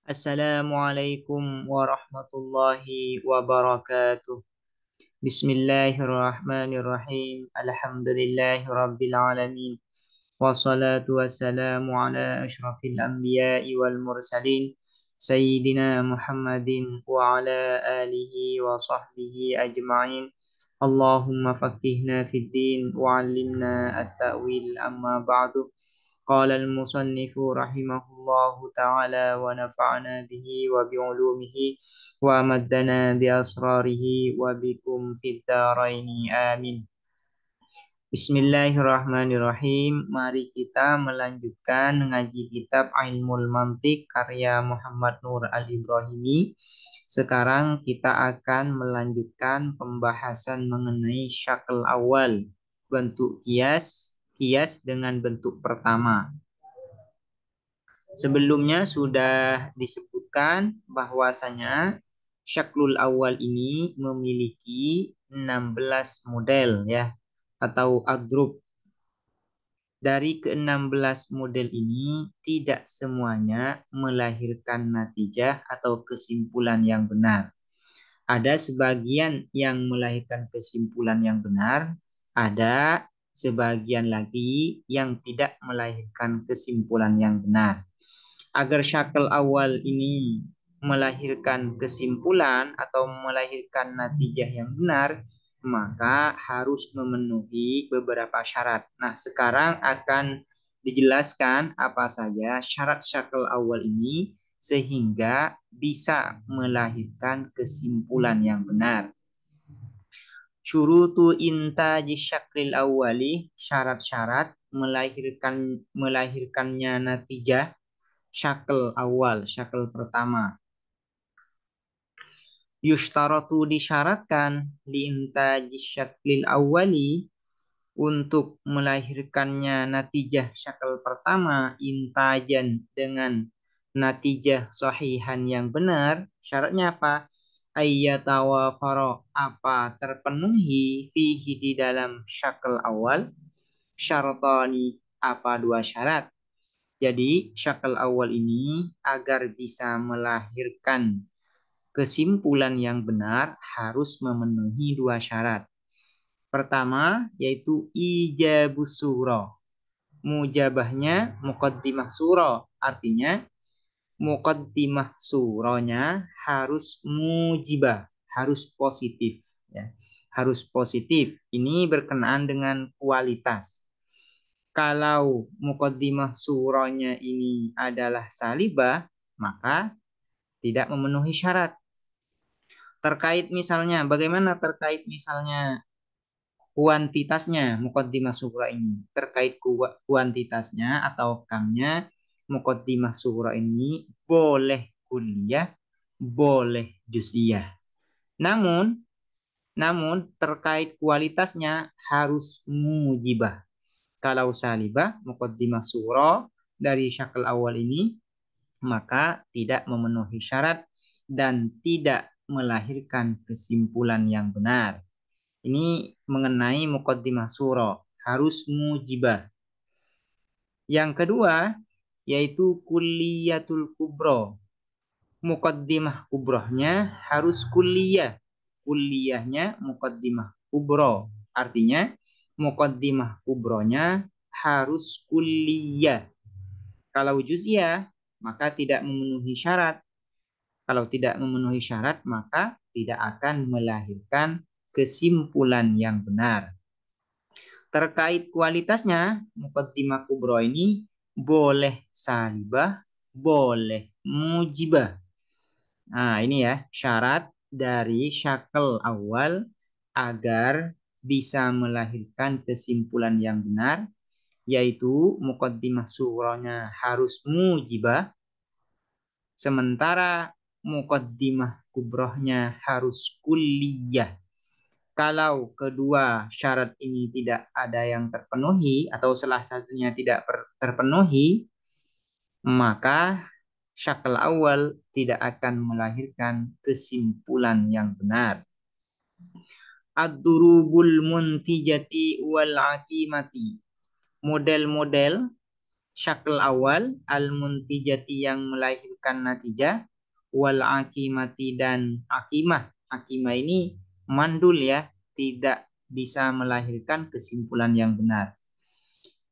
Assalamualaikum warahmatullahi wabarakatuh. Bismillahirrahmanirrahim. Alhamdulillahi rabbil alamin. Wassalatu wassalamu ala ashrafil anbiya'i wal mursalin. Sayyidina Muhammadin wa ala alihi wa sahbihi ajma'in. Allahumma faqihna fid din wa 'allimna at-ta'wil amma ba'du. قال المصنف رحمه الله تعالى ونفعنا به وبعلومه ومدنا بأسراره وبكم في الدارين آمين. Bismillahirrahmanirrahim. Mari kita melanjutkan mengaji kitab Ilmul Mantiq karya Muhammad Nur Al-Ibrahimi. Sekarang kita akan melanjutkan pembahasan mengenai syakl awal, bentuk kias dengan bentuk pertama. Sebelumnya sudah disebutkan bahwasanya syaklul awal ini memiliki 16 model ya atau adrub. Dari ke-16 model ini tidak semuanya melahirkan natijah atau kesimpulan yang benar. Ada sebagian yang melahirkan kesimpulan yang benar, ada sebagian lagi yang tidak melahirkan kesimpulan yang benar. Agar syakal awal ini melahirkan kesimpulan atau melahirkan natijah yang benar, maka harus memenuhi beberapa syarat. Nah, sekarang akan dijelaskan apa saja syarat syakal awal ini sehingga bisa melahirkan kesimpulan yang benar. Syurutu intaji syaklil awali, syarat-syarat melahirkannya natijah syakl awal, syakl pertama. Yushtaratu disyaratkan liintaji syaklil awali untuk melahirkannya natijah syakl pertama intajan dengan natijah sahihan yang benar. Syaratnya apa? Ayyatawafara apa terpenuhi fihi di dalam syakl awal syaratani apa dua syarat. Jadi syakal awal ini agar bisa melahirkan kesimpulan yang benar harus memenuhi dua syarat. Pertama yaitu ijabus surah. Mujabahnya muqaddimah surah. Artinya muqaddimah surahnya harus mujibah, harus positif. Ya. Harus positif. Ini berkenaan dengan kualitas. Kalau muqaddimah surahnya ini adalah salibah, maka tidak memenuhi syarat. Terkait misalnya, bagaimana terkait misalnya kuantitasnya muqaddimah surah ini? Terkait kuantitasnya atau kamnya muqaddimah surah ini boleh kuliah, boleh juz'iyah. Namun terkait kualitasnya harus mujibah. Kalau salibah muqaddimah surah dari syakal awal ini maka tidak memenuhi syarat dan tidak melahirkan kesimpulan yang benar. Ini mengenai muqaddimah surah harus mujibah. Yang kedua yaitu kulliyatul kubro. Muqaddimah kubrohnya harus kulliyah. Kulliyahnya muqaddimah kubro. Artinya muqaddimah kubronya harus kulliyah. Kalau juz'iyah maka tidak memenuhi syarat. Kalau tidak memenuhi syarat maka tidak akan melahirkan kesimpulan yang benar. Terkait kualitasnya muqaddimah kubro ini boleh salibah, boleh mujibah. Nah ini ya syarat dari syakal awal agar bisa melahirkan kesimpulan yang benar, yaitu muqaddimah surahnya harus mujibah, sementara muqaddimah kubrohnya harus kulliyah. Kalau kedua syarat ini tidak ada yang terpenuhi atau salah satunya tidak terpenuhi, maka syakal awal tidak akan melahirkan kesimpulan yang benar. Ad-durubul muntijati wal akimati. Model-model syakl awal al-muntijati yang melahirkan natijah, wal akimati dan akimah. Akimah ini mandul ya, tidak bisa melahirkan kesimpulan yang benar.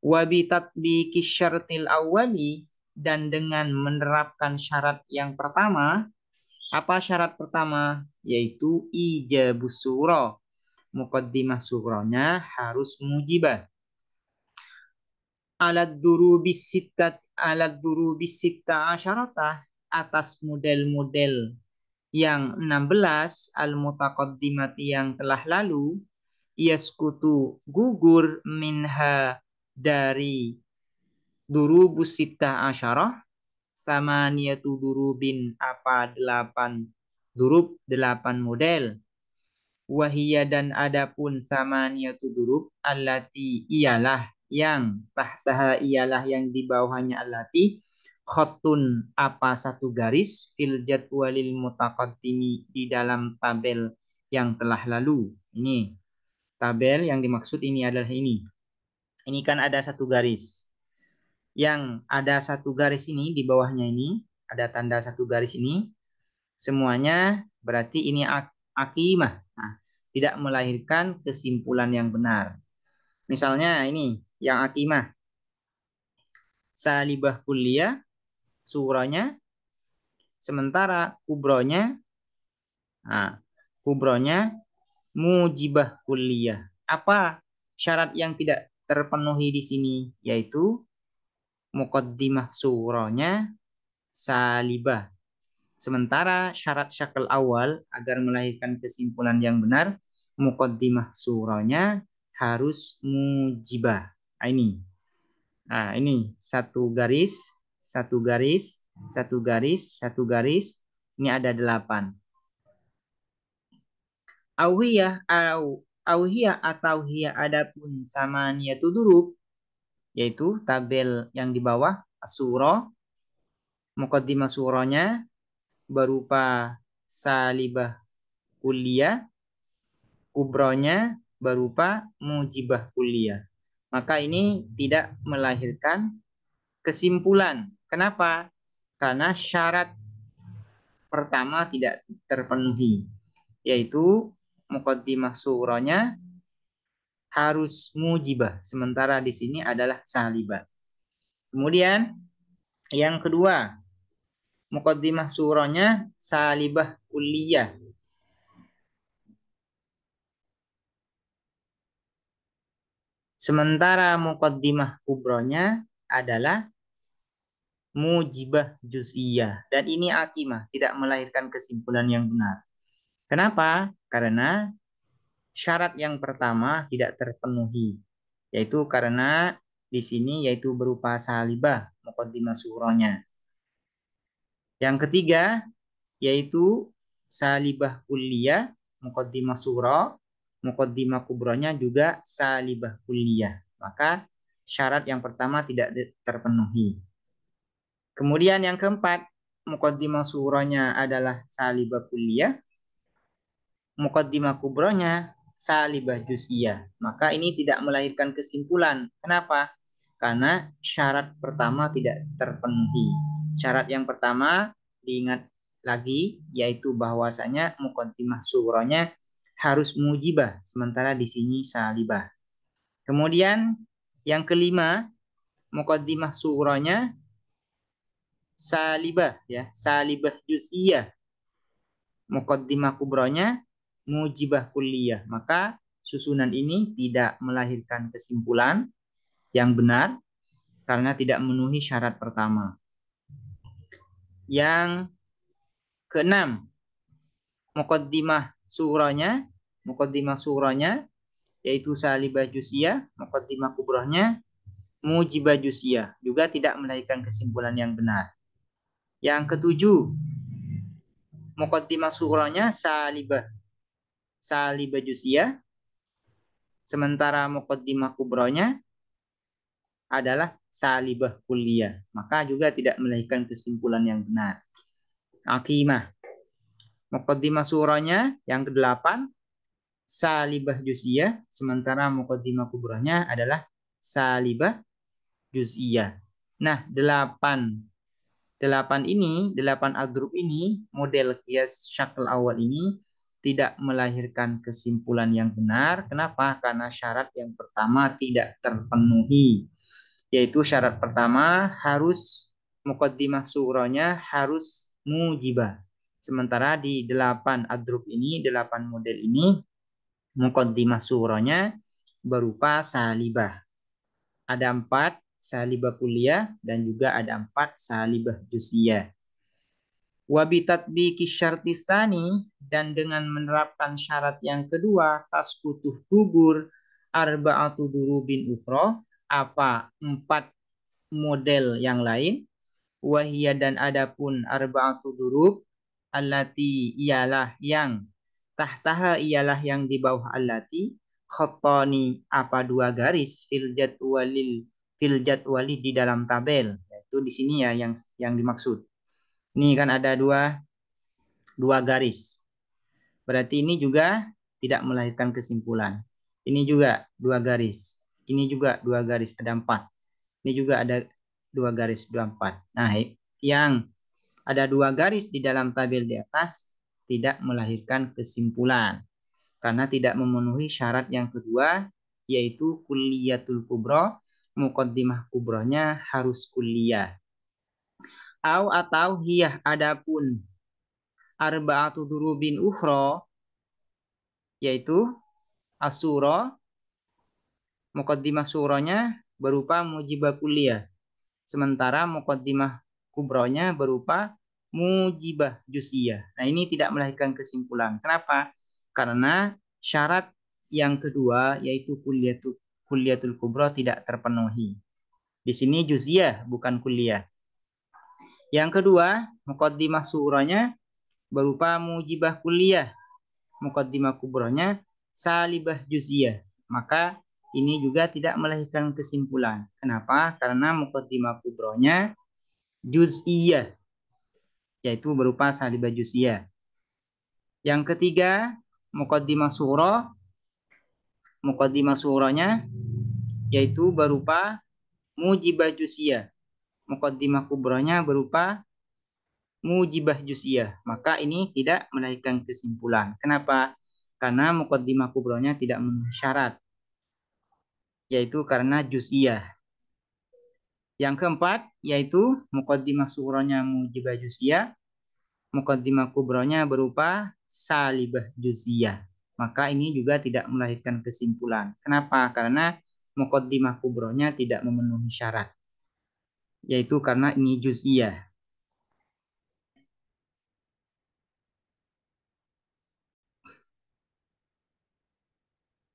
Wa bi tatbiqi syartil awwali, dan dengan menerapkan syarat yang pertama. Apa syarat pertama? Yaitu ijabus surah. Muqaddimah surahnya harus mujibah. Alat durubis sitta asyarata, atas model-model yang 16 al-mutaqaddimati yang telah lalu, yaskutu gugur minha dari durubus sitta asyarah, sama niyatu durubin apa 8 durub 8 model. Wahia dan adapun sama niyatu durub allati ialah yang tahtaha ialah yang di bawahnya allati khotun apa satu garis fil jadwalil mutaqaddimi di dalam tabel yang telah lalu. Ini tabel yang dimaksud ini adalah ini. Ini kan ada satu garis. Yang ada satu garis ini di bawahnya ini ada tanda satu garis ini semuanya berarti ini akimah. Nah, tidak melahirkan kesimpulan yang benar. Misalnya ini yang akimah. Salibah kuliah surahnya, sementara kubronya, nah, kubronya mujibah kuliah. Apa syarat yang tidak terpenuhi di sini? Yaitu muqaddimah surahnya salibah. Sementara syarat syakal awal agar melahirkan kesimpulan yang benar, muqaddimah surahnya harus mujibah. Ini satu garis, satu garis, satu garis, satu garis. Ini ada 8. Auhiyah atau hiya adapun sama niyatu durub, yaitu tabel yang di bawah surah, muqaddimah surahnya berupa salibah kuliah, kubronya berupa mujibah kuliah. Maka ini tidak melahirkan kesimpulan. Kenapa? Karena syarat pertama tidak terpenuhi, yaitu muqaddimah surahnya harus mujibah, sementara di sini adalah salibah. Kemudian yang kedua, muqaddimah surahnya salibah kuliah. Sementara muqaddimah kubronya adalah mujibah juz'iyah. Dan ini akimah, tidak melahirkan kesimpulan yang benar. Kenapa? Karena syarat yang pertama tidak terpenuhi. Yaitu karena di sini yaitu berupa salibah muqaddimah surahnya. Yang ketiga yaitu salibah kulliyah muqaddimah surah, muqaddimah kubronya juga salibah kulliyah. Maka syarat yang pertama tidak terpenuhi. Kemudian yang keempat, muqaddimah surahnya adalah salibah kulliyah, muqaddimah kubronya salibah juz'iyah. Maka ini tidak melahirkan kesimpulan. Kenapa? Karena syarat pertama tidak terpenuhi. Syarat yang pertama diingat lagi yaitu bahwasanya muqaddimah surahnya harus mujibah, sementara di sini salibah. Kemudian yang kelima, muqaddimah surahnya salibah ya, salibah juz'iyah. Muqaddimah kubronya mujibah kulliyah. Maka susunan ini tidak melahirkan kesimpulan yang benar karena tidak memenuhi syarat pertama. Yang keenam, muqaddimah surahnya yaitu salibah juz'iyah, muqaddimah kubrohnya mujibah juz'iyah, juga tidak melahirkan kesimpulan yang benar. Yang ketujuh, muqaddimah surahnya salibah juz'iyah, sementara muqaddimah kubronya adalah salibah kulliyah, maka juga tidak melahirkan kesimpulan yang benar. Akimah, muqaddimah surahnya yang ke-8 salibah juz'iyah, sementara muqaddimah kubrohnya adalah salibah juz'iyah. Nah, 8 ini, 8 adrub ini, model kias syakl awal ini tidak melahirkan kesimpulan yang benar. Kenapa? Karena syarat yang pertama tidak terpenuhi. Yaitu syarat pertama harus muqaddimah surahnya harus mujibah. Sementara di 8 adrub ini, 8 model ini, muqaddimah surahnya berupa salibah. Ada 4 salibah kuliah dan juga ada 4 salibah juz'iyah. Wabitatbiki syartisani dan dengan menerapkan syarat yang kedua taskutuh gugur arba'atu durubin ukhra apa 4 model yang lain wahia dan adapun arba'atu durub allati ialah yang tahtaha ialah yang di bawah allati khottoni apa 2 garis fil jadwali di dalam tabel yaitu di sini ya yang dimaksud. Ini kan ada dua garis. Berarti ini juga tidak melahirkan kesimpulan. Ini juga 2 garis. Ini juga 2 garis, ada 4. Ini juga ada 2 garis, 2, 4. Nah, yang ada 2 garis di dalam tabel di atas tidak melahirkan kesimpulan. Karena tidak memenuhi syarat yang kedua, yaitu kulliyatul kubra, muqaddimah kubronya harus kuliah. Atau hiyah adapun arba'atu durubin ukhra yaitu asura muqaddimah surahnya berupa mujibah kuliah sementara muqaddimah kubronya berupa mujibah juz'iyah. Nah, ini tidak melahirkan kesimpulan. Kenapa? Karena syarat yang kedua yaitu kuliyatul kubra tidak terpenuhi. Di sini juz'iyah bukan kuliah. Yang kedua, muqaddimah surahnya berupa mujibah kuliah, muqaddimah kubronya salibah juz'iyah. Maka ini juga tidak melahirkan kesimpulan. Kenapa? Karena muqaddimah kubronya juz'iyah, yaitu berupa salibah juz'iyah. Yang ketiga, muqaddimah surah. Muqaddimah surahnya yaitu berupa mujibah juz'iyah. Muqaddimah kubronya berupa mujibah juz'iyah. Maka ini tidak melahirkan kesimpulan. Kenapa? Karena muqaddimah kubronya tidak memenuhi syarat, yaitu karena juz'iyah. Yang keempat yaitu muqaddimah sughronya mujibah juz'iyah, muqaddimah kubronya berupa salibah juz'iyah. Maka ini juga tidak melahirkan kesimpulan. Kenapa? Karena muqaddimah kubronya tidak memenuhi syarat, yaitu karena ini juz'iyah.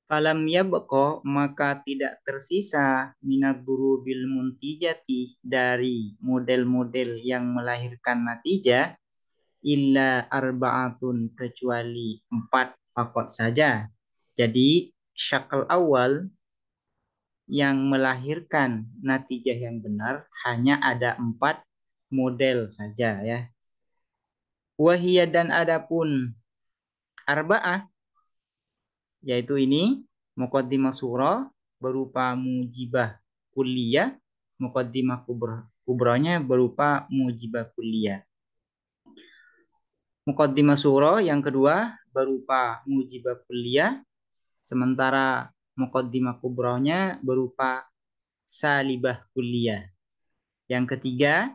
Falam yabqa maka tidak tersisa minat burubil muntijati dari model-model yang melahirkan natijah illa arba'atun kecuali 4 fakot saja. Jadi syakal awal yang melahirkan natijah yang benar hanya ada 4 model saja ya. Wahiyah dan adapun arba'ah yaitu ini muqaddimah surah berupa mujibah kulliyah, muqaddimah kubronya berupa mujibah kulliyah. Muqaddimah surah yang kedua berupa mujibah kulliyah, sementara muqaddimah kubronya berupa salibah kulliyah. Yang ketiga,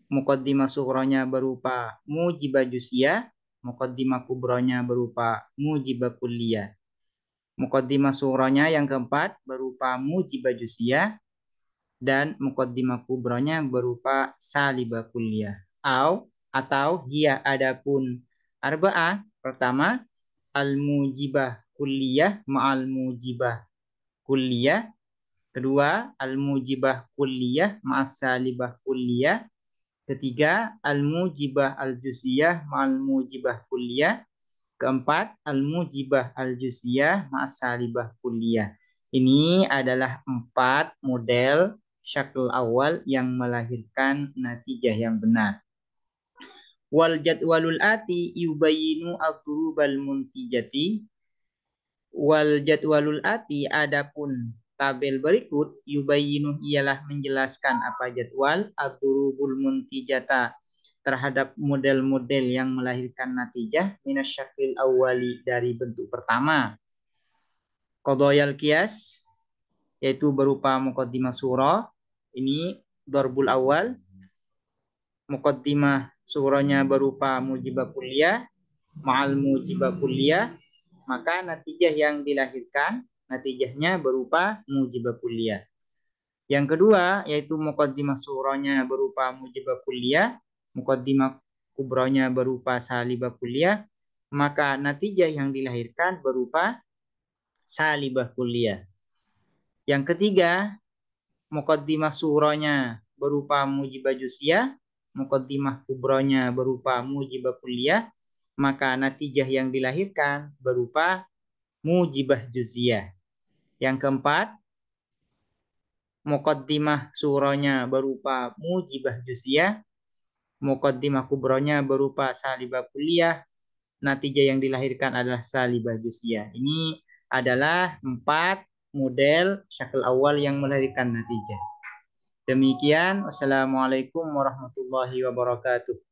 muqaddimah surahnya berupa mujibah juz'iyah, muqaddimah kubronya berupa mujibah kulliyah. Muqaddimah surahnya yang keempat berupa mujibah juz'iyah dan muqaddimah kubronya berupa salibah kulliyah. Atau hiya adapun arba'ah pertama al-mujibah kulliyah ma'al mujibah kulliyah, kedua al-mujibah kulliyah ma'as salibah kulliyah, ketiga al-mujibah al-juz'iyah ma'al mujibah kulliyah, keempat, al-mujibah al-juz'iyah ma'asalibah kulliyah. Ini adalah 4 model syakl awal yang melahirkan natijah yang benar. Wal jadwalul ati yubayinu al-turubal muntijati. Wal jadwalul ati adapun tabel berikut yubayinu ialah menjelaskan apa jadwal ad-durubul muntijata terhadap model-model yang melahirkan natijah minasyaklil awwali dari bentuk pertama. Qadayal qiyas yaitu berupa muqaddimah surah. Ini darbul awal. Muqaddimah surahnya berupa mujibah kuliah ma'al mujibah kuliah, maka natijah yang dilahirkan natijahnya berupa mujibah kuliah. Yang kedua yaitu muqaddimah surahnya berupa mujibah kuliah, muqaddimah kubronya berupa salibah kuliah, maka natijah yang dilahirkan berupa salibah kuliah. Yang ketiga, muqaddimah surahnya berupa mujibah juz'iyah, muqaddimah kubronya berupa mujibah kuliah, maka natijah yang dilahirkan berupa mujibah juz'iyah. Yang keempat, muqaddimah surahnya berupa mujibah juz'iyah, muqaddimah kubronya berupa salibah kuliah, natijah yang dilahirkan adalah salibah juz'iyah. Ini adalah 4 model syakl awal yang melahirkan natijah. Demikian, wassalamualaikum warahmatullahi wabarakatuh.